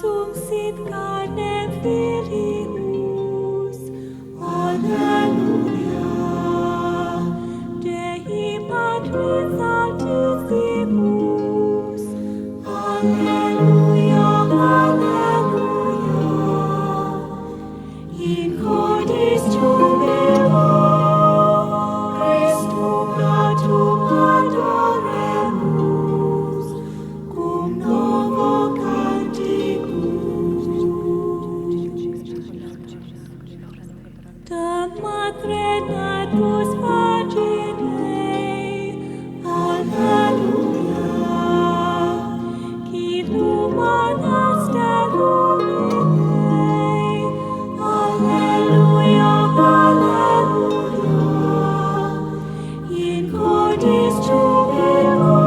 Sum sit carne filius, Alleluia. Dei Patris altissimus, Alleluia, Alleluia. In cordis jubilo, Christum natum adoremus, cum novo canticum. Da matre natus Virginae, Alleluia. Qui lumina stellumine, Alleluia, Alleluia. In cordis jubilo,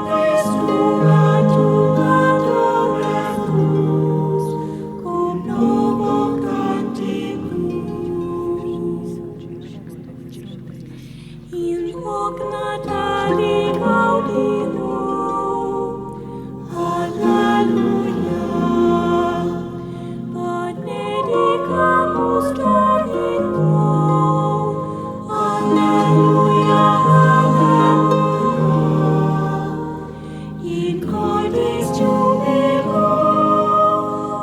Christum natum adoremus, cum novo canticum. In hoc natali gaudium, Alleluia. Benedicamus Domino, Alleluia, Alleluia. In cordis jubilo,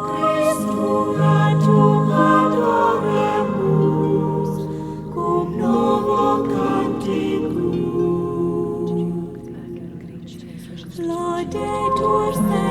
Christum natum adoremus, cum novo canticum. Laudetur se